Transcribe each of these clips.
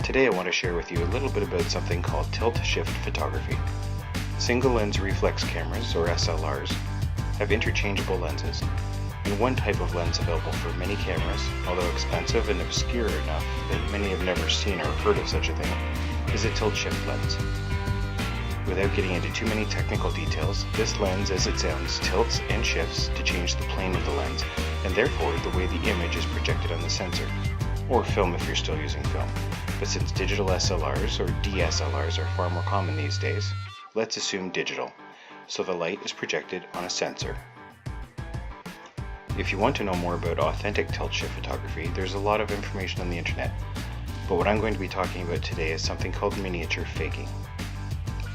Today I want to share with you a little bit about something called tilt-shift photography. Single lens reflex cameras, or SLRs, have interchangeable lenses, and one type of lens available for many cameras, although expensive and obscure enough that many have never seen or heard of such a thing, is a tilt-shift lens. Without getting into too many technical details, this lens, as it sounds, tilts and shifts to change the plane of the lens, and therefore the way the image is projected on the sensor, or film if you're still using film. But since digital SLRs or DSLRs are far more common these days, let's assume digital, so the light is projected on a sensor. If you want to know more about authentic tilt-shift photography, there's a lot of information on the internet, but what I'm going to be talking about today is something called miniature faking.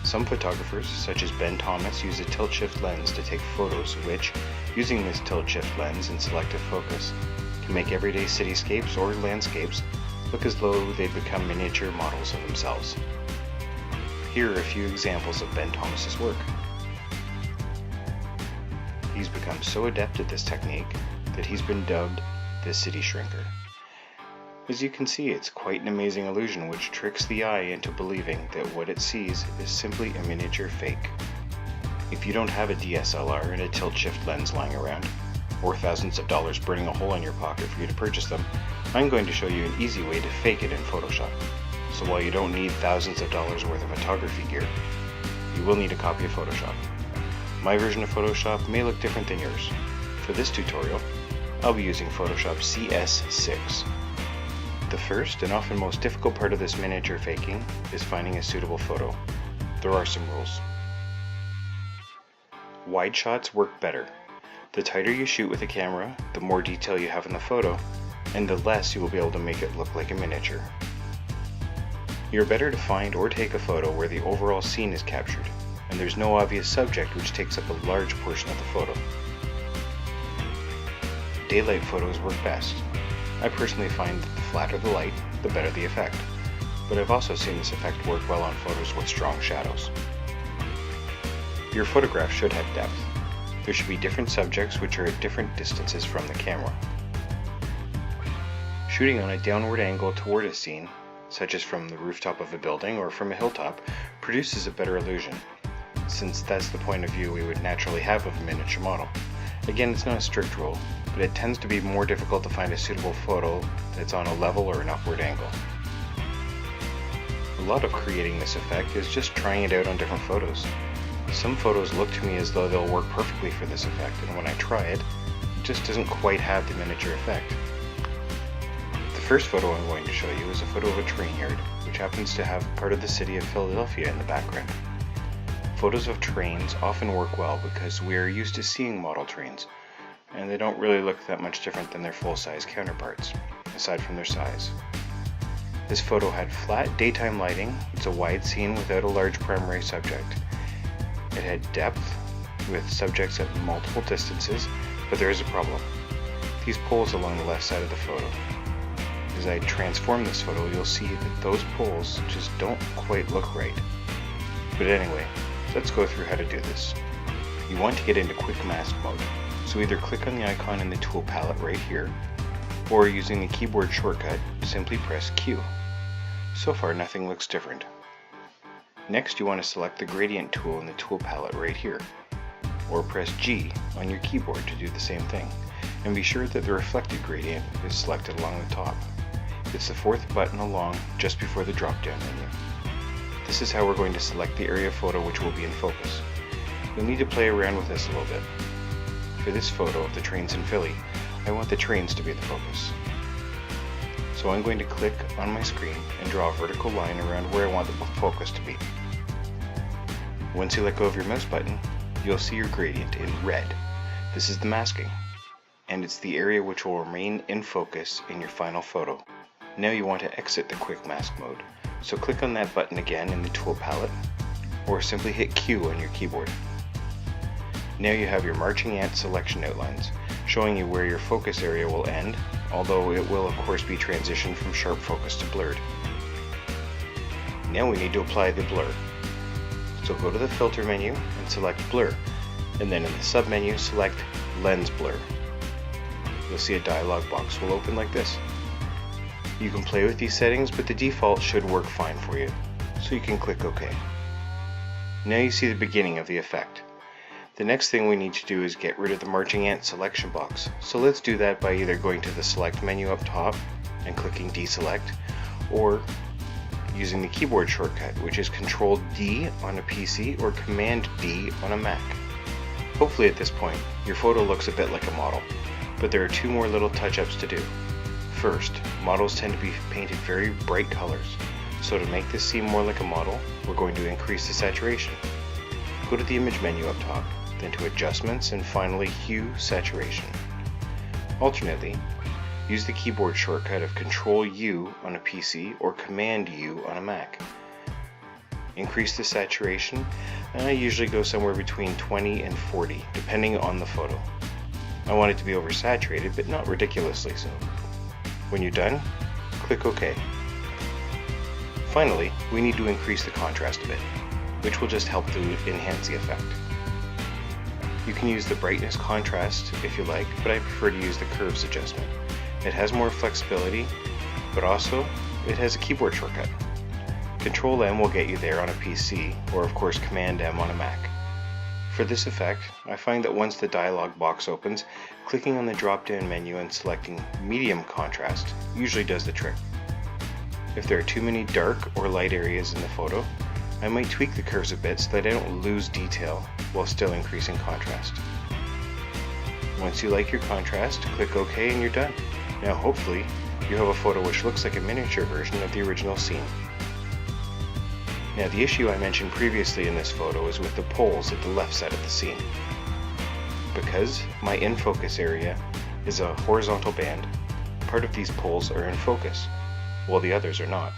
Some photographers, such as Ben Thomas, use a tilt-shift lens to take photos which, using this tilt-shift lens in selective focus, can make everyday cityscapes or landscapes look as though they've become miniature models of themselves. Here are a few examples of Ben Thomas's work. He's become so adept at this technique that he's been dubbed the City Shrinker. As you can see, it's quite an amazing illusion which tricks the eye into believing that what it sees is simply a miniature fake. If you don't have a DSLR and a tilt-shift lens lying around, or thousands of dollars burning a hole in your pocket for you to purchase them, I'm going to show you an easy way to fake it in Photoshop. So while you don't need thousands of dollars worth of photography gear, you will need a copy of Photoshop. My version of Photoshop may look different than yours. For this tutorial, I'll be using Photoshop CS6. The first and often most difficult part of this miniature faking is finding a suitable photo. There are some rules. Wide shots work better. The tighter you shoot with a camera, the more detail you have in the photo, and the less you will be able to make it look like a miniature. You're better to find or take a photo where the overall scene is captured, and there's no obvious subject which takes up a large portion of the photo. Daylight photos work best. I personally find that the flatter the light, the better the effect, but I've also seen this effect work well on photos with strong shadows. Your photograph should have depth. There should be different subjects which are at different distances from the camera. Shooting on a downward angle toward a scene, such as from the rooftop of a building or from a hilltop, produces a better illusion, since that's the point of view we would naturally have of a miniature model. Again, it's not a strict rule, but it tends to be more difficult to find a suitable photo that's on a level or an upward angle. A lot of creating this effect is just trying it out on different photos. Some photos look to me as though they'll work perfectly for this effect, and when I try it, it just doesn't quite have the miniature effect. The first photo I'm going to show you is a photo of a train yard, which happens to have part of the city of Philadelphia in the background. Photos of trains often work well because we are used to seeing model trains, and they don't really look that much different than their full-size counterparts, aside from their size. This photo had flat daytime lighting. It's a wide scene without a large primary subject. It had depth, with subjects at multiple distances, but there is a problem. These poles along the left side of the photo. As I transform this photo, you'll see that those poles just don't quite look right. But anyway, let's go through how to do this. You want to get into quick mask mode, so either click on the icon in the tool palette right here, or using the keyboard shortcut, simply press Q. So far nothing looks different. Next you want to select the gradient tool in the tool palette right here, or press G on your keyboard to do the same thing, and be sure that the reflected gradient is selected along the top. It's the fourth button along just before the drop down menu. This is how we're going to select the area photo which will be in focus. You'll need to play around with this a little bit. For this photo of the trains in Philly, I want the trains to be the focus. So I'm going to click on my screen and draw a vertical line around where I want the focus to be. Once you let go of your mouse button, you'll see your gradient in red. This is the masking, and it's the area which will remain in focus in your final photo. Now you want to exit the quick mask mode, so click on that button again in the tool palette, or simply hit Q on your keyboard. Now you have your marching ant selection outlines, showing you where your focus area will end, although it will of course be transitioned from sharp focus to blurred. Now we need to apply the blur. So go to the filter menu and select blur, and then in the sub-menu select lens blur. You'll see a dialog box will open like this. You can play with these settings, but the default should work fine for you, so you can click OK. Now you see the beginning of the effect. The next thing we need to do is get rid of the marching ant selection box, so let's do that by either going to the select menu up top and clicking deselect, or using the keyboard shortcut, which is Control D on a PC or Command D on a Mac. Hopefully at this point your photo looks a bit like a model, but there are two more little touch-ups to do. First, models tend to be painted very bright colors, so to make this seem more like a model, we're going to increase the saturation. Go to the image menu up top, then to Adjustments, and finally Hue Saturation. Alternately, use the keyboard shortcut of Control U on a PC or Command U on a Mac. Increase the saturation, and I usually go somewhere between 20 and 40, depending on the photo. I want it to be oversaturated, but not ridiculously so. When you're done, click OK. Finally, we need to increase the contrast a bit, which will just help to enhance the effect. You can use the brightness contrast if you like, but I prefer to use the curves adjustment. It has more flexibility, but also it has a keyboard shortcut. Control M will get you there on a PC, or of course Command M on a Mac. For this effect, I find that once the dialog box opens, clicking on the drop-down menu and selecting medium contrast usually does the trick. If there are too many dark or light areas in the photo, I might tweak the curves a bit so that I don't lose detail while still increasing contrast. Once you like your contrast, click OK and you're done. Now hopefully, you have a photo which looks like a miniature version of the original scene. Now the issue I mentioned previously in this photo is with the poles at the left side of the scene. Because my in focus area is a horizontal band, part of these poles are in focus, while the others are not.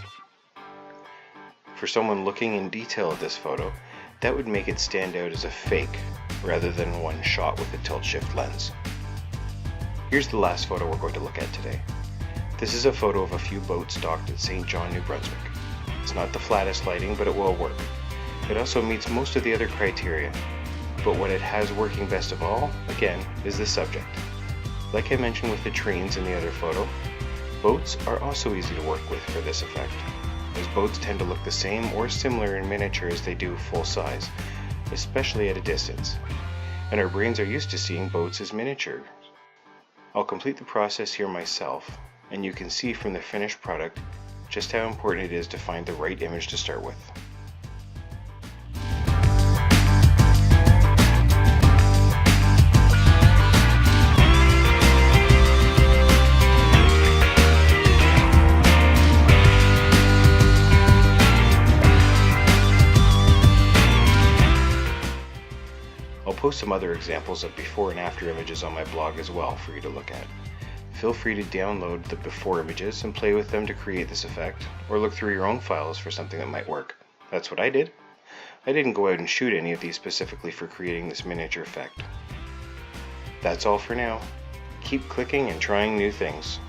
For someone looking in detail at this photo, that would make it stand out as a fake rather than one shot with a tilt-shift lens. Here's the last photo we're going to look at today. This is a photo of a few boats docked at St. John, New Brunswick. It's not the flattest lighting, but it will work. It also meets most of the other criteria, but what it has working best of all, again, is the subject. Like I mentioned with the trains in the other photo, boats are also easy to work with for this effect, as boats tend to look the same or similar in miniature as they do full size, especially at a distance, and our brains are used to seeing boats as miniature. I'll complete the process here myself, and you can see from the finished product just how important it is to find the right image to start with. I'll post some other examples of before and after images on my blog as well for you to look at. Feel free to download the before images and play with them to create this effect, or look through your own files for something that might work. That's what I did. I didn't go out and shoot any of these specifically for creating this miniature effect. That's all for now. Keep clicking and trying new things.